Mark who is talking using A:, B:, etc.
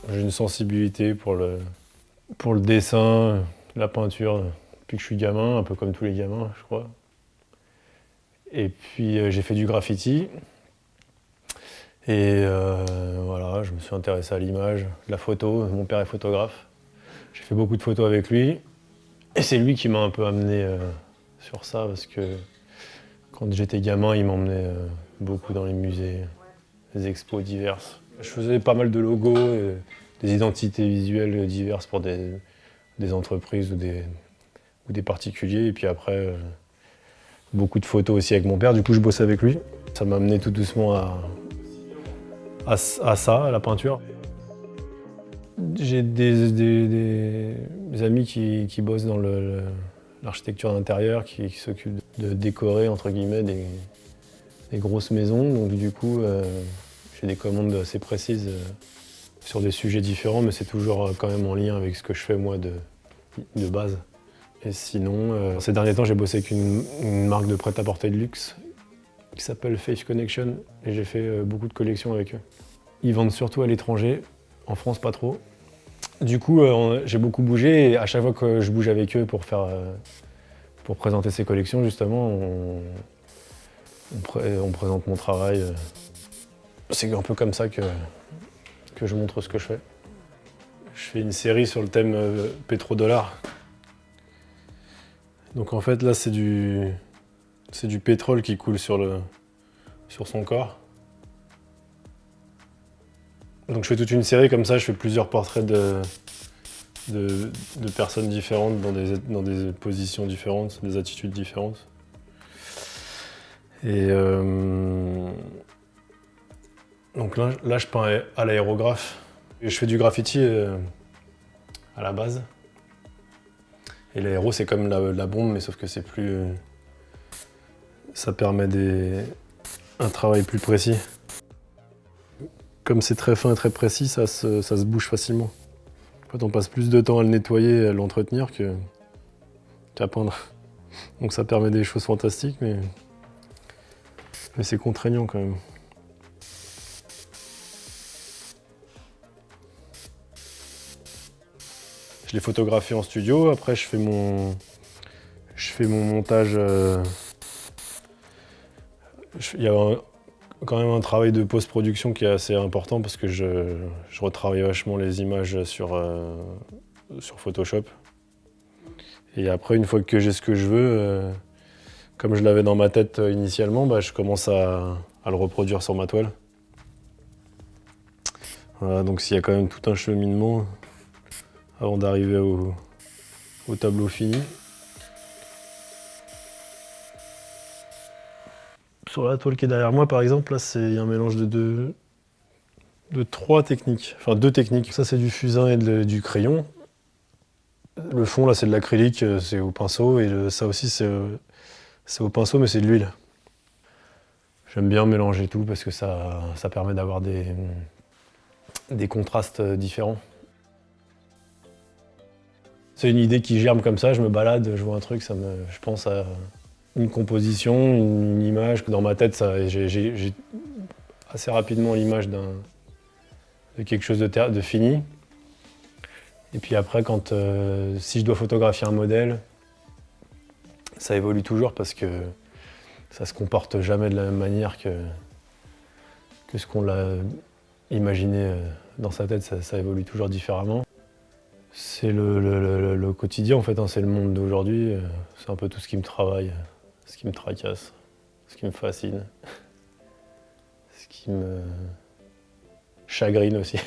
A: J'ai une sensibilité pour le dessin, la peinture, depuis que je suis gamin, un peu comme tous les gamins, je crois. Et puis j'ai fait du graffiti. Et voilà, je me suis intéressé à l'image, la photo. Mon père est photographe. J'ai fait beaucoup de photos avec lui. Et c'est lui qui m'a un peu amené sur ça, parce que quand j'étais gamin, il m'emmenait beaucoup dans les musées, les expos diverses. Je faisais pas mal de logos, des identités visuelles diverses pour des entreprises ou des particuliers. Et puis après, beaucoup de photos aussi avec mon père. Du coup, je bossais avec lui. Ça m'a amené tout doucement à ça, à la peinture. J'ai des amis qui bossent dans l'architecture d'intérieur, qui s'occupent de décorer, entre guillemets, des grosses maisons. Donc du coup, j'ai des commandes assez précises sur des sujets différents, mais c'est toujours quand même en lien avec ce que je fais moi de base. Et sinon, ces derniers temps, j'ai bossé avec une marque de prêt-à-porter de luxe qui s'appelle Face Connection, et j'ai fait beaucoup de collections avec eux. Ils vendent surtout à l'étranger, en France pas trop. Du coup, j'ai beaucoup bougé, et à chaque fois que je bouge avec eux pour présenter ces collections, justement, on présente mon travail. C'est un peu comme ça que je montre ce que je fais. Je fais une série sur le thème pétrodollar. Donc en fait, là, c'est du pétrole qui coule sur son corps. Donc je fais toute une série comme ça, je fais plusieurs portraits de personnes différentes dans des positions différentes, des attitudes différentes. Et donc là, je peins à l'aérographe. Je fais du graffiti à la base. Et l'aéro, c'est comme la bombe, mais sauf que c'est plus... ça permet un travail plus précis. Comme c'est très fin et très précis, ça se bouge facilement. En fait, on passe plus de temps à le nettoyer et à l'entretenir qu'à peindre. Donc ça permet des choses fantastiques, mais c'est contraignant quand même. Je l'ai photographié en studio, après je fais mon montage. Il y a quand même un travail de post-production qui est assez important parce que je retravaille vachement les images sur Photoshop. Et après, une fois que j'ai ce que je veux, comme je l'avais dans ma tête initialement, je commence à le reproduire sur ma toile. Voilà, donc s'il y a quand même tout un cheminement avant d'arriver au tableau fini. Sur la toile qui est derrière moi, par exemple, là, c'est un mélange de trois techniques, enfin deux techniques. Ça, c'est du fusain et du crayon. Le fond, là, c'est de l'acrylique, c'est au pinceau, et ça aussi, c'est au pinceau, mais c'est de l'huile. J'aime bien mélanger tout parce que ça permet d'avoir des contrastes différents. C'est une idée qui germe comme ça, je me balade, je vois un truc, je pense à une composition, une image. Dans ma tête, j'ai assez rapidement l'image de quelque chose de fini. Et puis après, si je dois photographier un modèle, ça évolue toujours parce que ça se comporte jamais de la même manière que ce qu'on l'a imaginé dans sa tête, ça évolue toujours différemment. C'est le quotidien en fait, c'est le monde d'aujourd'hui, c'est un peu tout ce qui me travaille, ce qui me tracasse, ce qui me fascine, ce qui me chagrine aussi.